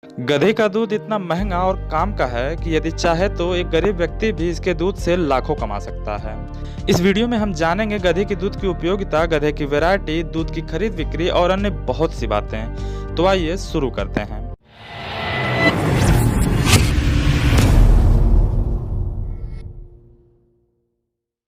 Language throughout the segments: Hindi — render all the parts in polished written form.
गधे का दूध इतना महंगा और काम का है कि यदि चाहे तो एक गरीब व्यक्ति भी इसके दूध से लाखों कमा सकता है। इस वीडियो में हम जानेंगे गधे के दूध की उपयोगिता, गधे की वैरायटी, दूध की खरीद बिक्री और अन्य बहुत सी बातें। तो आइए शुरू करते हैं।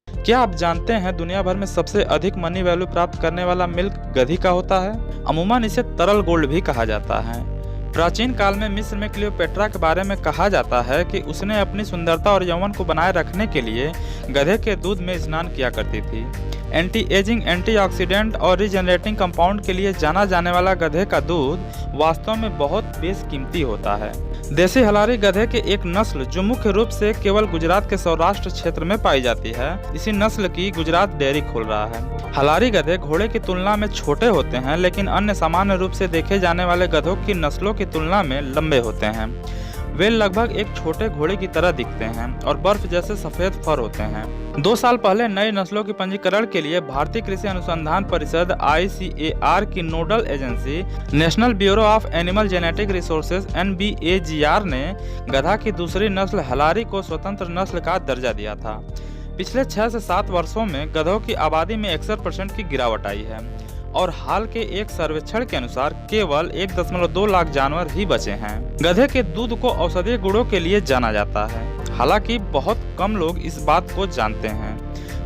क्या आप जानते हैं दुनिया भर में सबसे अधिक मनी वैल्यू प्राप्त करने वाला मिल्क गधी का होता है। अमूमन इसे तरल गोल्ड भी कहा जाता है। प्राचीन काल में मिस्र में क्लियोपेट्रा के बारे में कहा जाता है कि उसने अपनी सुंदरता और यौवन को बनाए रखने के लिए गधे के दूध में स्नान किया करती थी। एंटी एजिंग, एंटीऑक्सीडेंट और रिजेनरेटिंग कंपाउंड के लिए जाना जाने वाला गधे का दूध वास्तव में बहुत बेशकीमती होता है। देसी हलारी गधे के एक नस्ल जो मुख्य रूप से केवल गुजरात के सौराष्ट्र क्षेत्र में पाई जाती है, इसी नस्ल की गुजरात डेयरी खोल रहा है। हलारी गधे घोड़े की तुलना में छोटे होते हैं, लेकिन अन्य सामान्य रूप से देखे जाने वाले गधों की नस्लों की तुलना में लंबे होते हैं। वे लगभग एक छोटे घोड़े की तरह दिखते हैं और बर्फ जैसे सफेद फर होते हैं। 2 साल पहले नई नस्लों के पंजीकरण के लिए भारतीय कृषि अनुसंधान परिषद (ICAR) की nodal agency national bureau of animal genetic resources (NBAGR) ने गधा की दूसरी नस्ल हलारी को स्वतंत्र नस्ल का दर्जा दिया था। पिछले 6 से 7 वर्षों में गधों की आबादी में 61% की गिरावट आई है और हाल के एक सर्वेक्षण के अनुसार केवल 1.2 लाख जानवर ही बचे हैं। गधे के दूध को औषधीय गुणों के लिए जाना जाता है, हालांकि बहुत कम लोग इस बात को जानते हैं।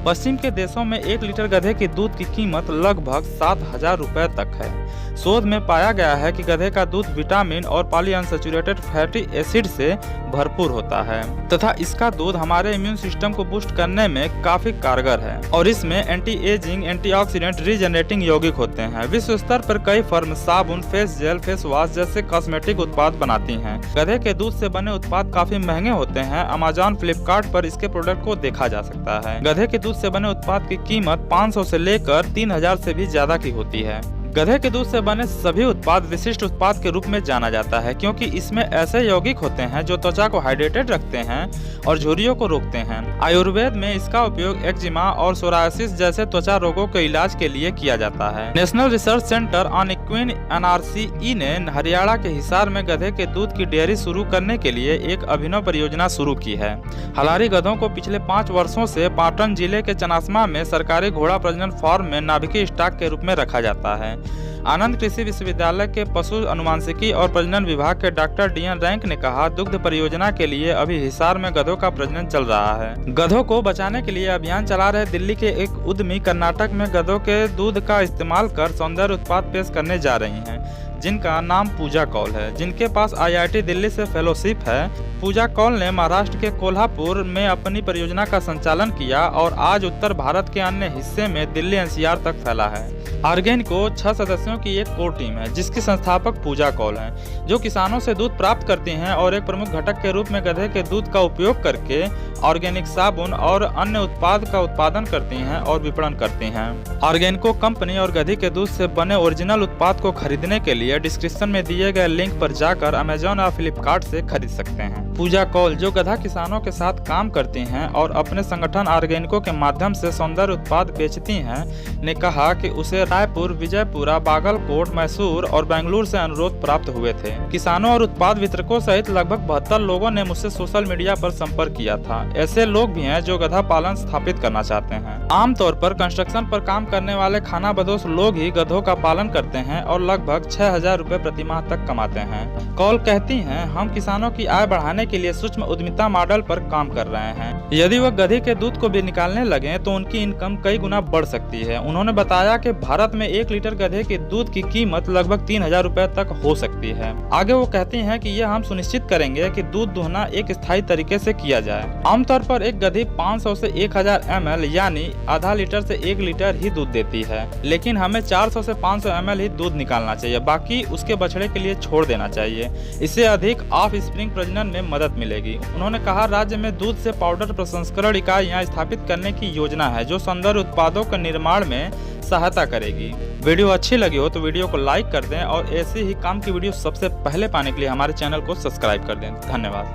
पश्चिम के देशों में 1 लीटर गधे के दूध की कीमत लगभग 7,000 रुपए तक है। शोध में पाया गया है कि गधे का दूध विटामिन और पॉलीअनसैचुरेटेड फैटी एसिड से भरपूर होता है तथा इसका दूध हमारे इम्यून सिस्टम को बूस्ट करने में काफी कारगर है और इसमें एंटी एजिंग, एंटीऑक्सीडेंट, रीजनरेटिंग यौगिक होते हैं। विश्व स्तर पर कई फर्म साबुन, फेस जेल, फेस वॉश जैसे कॉस्मेटिक उत्पाद बनाती हैं। गधे के दूध से बने उत्पाद काफी महंगे होते हैं। अमेजॉन, फ्लिपकार्ट पर इसके प्रोडक्ट को देखा जा सकता है। गधे के दूध से बने उत्पाद की कीमत 500 से लेकर 3000 से भी ज्यादा की होती है। गधे के दूध से बने सभी उत्पाद विशिष्ट उत्पाद के रूप में जाना जाता है, क्योंकि इसमें ऐसे यौगिक होते हैं जो त्वचा को हाइड्रेटेड रखते हैं और झुर्रियों को रोकते हैं। आयुर्वेद में इसका उपयोग एक्जिमा और सोरायसिस जैसे त्वचा रोगों के इलाज के लिए किया जाता है। National research centre on equine (NRCE) ने हरियाणा के हिसार में गधे के दूध की डेयरी शुरू करने के लिए एक अभिनव परियोजना शुरू की है। हलारी गधों को पिछले 5 वर्षों से पाटन जिले के चनासमा में सरकारी घोड़ा प्रजनन फार्म में नाभिकीय स्टॉक के रूप में रखा जाता है। आनंद कृषि विश्वविद्यालय के पशु अनुवांशिकी और प्रजनन विभाग के डॉक्टर DN रैंक ने कहा, दुग्ध परियोजना के लिए अभी हिसार में गधों का प्रजनन चल रहा है। गधों को बचाने के लिए अभियान चला रहे दिल्ली के एक उद्यमी कर्नाटक में गधों के दूध का इस्तेमाल कर सौंदर्य उत्पाद पेश करने जा रही हैं, जिनका नाम पूजा कौल है, जिनके पास IIT दिल्ली से फेलोशिप है। पूजा कौल ने महाराष्ट्र के कोल्हापुर में अपनी परियोजना का संचालन किया और आज उत्तर भारत के अन्य हिस्से में दिल्ली NCR तक फैला है। ऑर्गेनिको 6 सदस्यों की एक कोर टीम है, जिसकी संस्थापक पूजा कौल हैं, जो किसानों से दूध प्राप्त करती हैं और एक प्रमुख घटक के रूप में गधे के दूध का उपयोग करके ऑर्गेनिक साबुन और अन्य उत्पाद का उत्पादन करती हैं और विपणन करती हैं। ऑर्गेनिको कंपनी और गधे के दूध से बने ओरिजिनल उत्पाद को खरीदने के लिए डिस्क्रिप्शन में दिए गए लिंक पर जाकर अमेजॉन और फ्लिपकार्ट से खरीद सकते हैं। पूजा कौल, जो गधा किसानों के साथ काम करती हैं और अपने संगठन ऑर्गेनिको के माध्यम से सौंदर्य उत्पाद बेचती हैं, ने कहा कि उसे रायपुर, विजयपुरा, बागलकोट, मैसूर और बेंगलुरु से अनुरोध प्राप्त हुए थे। किसानों और उत्पाद वितरकों सहित लगभग 72 लोगों ने मुझसे सोशल मीडिया पर संपर्क किया था। ऐसे लोग भी हैं जो गधा पालन स्थापित करना चाहते हैं। आमतौर पर कंस्ट्रक्शन पर काम करने वाले खानाबदोश लोग ही गधों का पालन करते हैं और लगभग 6000 रुपए प्रति माह तक कमाते हैं। कौल कहती हैं, हम किसानों की आय बढ़ाने के लिए सूक्ष्म उद्यमिता मॉडल पर काम कर रहे हैं। यदि वह गधे के दूध को भी निकालने लगे तो उनकी इनकम कई गुना बढ़ सकती है। उन्होंने बताया कि भारत में 1 लीटर गधे के दूध की कीमत लगभग 3000 रुपए तक हो सकती है। आगे वो कहती हैं कि यह हम सुनिश्चित करेंगे कि दूध दुहना एक स्थायी तरीके से किया जाए। आमतौर पर एक गधी 500 से 1000 ml यानी आधा लीटर से 1 लीटर ही दूध देती है, लेकिन हमें 400 से 500 ml ही दूध निकालना चाहिए, बाकी उसके बछड़े के लिए छोड़ देना चाहिए। इससे अधिक ऑफ स्प्रिंग प्रजनन में मदद मिलेगी। उन्होंने कहा, राज्य में दूध से पाउडर प्रसंस्करण इकाइयां स्थापित करने की योजना है, जो सौंदर्य उत्पादों के निर्माण में सहायता करेगी। वीडियो अच्छी लगी हो तो वीडियो को लाइक कर दें और ऐसे ही काम की वीडियो सबसे पहले पाने के लिए हमारे चैनल को सब्सक्राइब कर दें। धन्यवाद।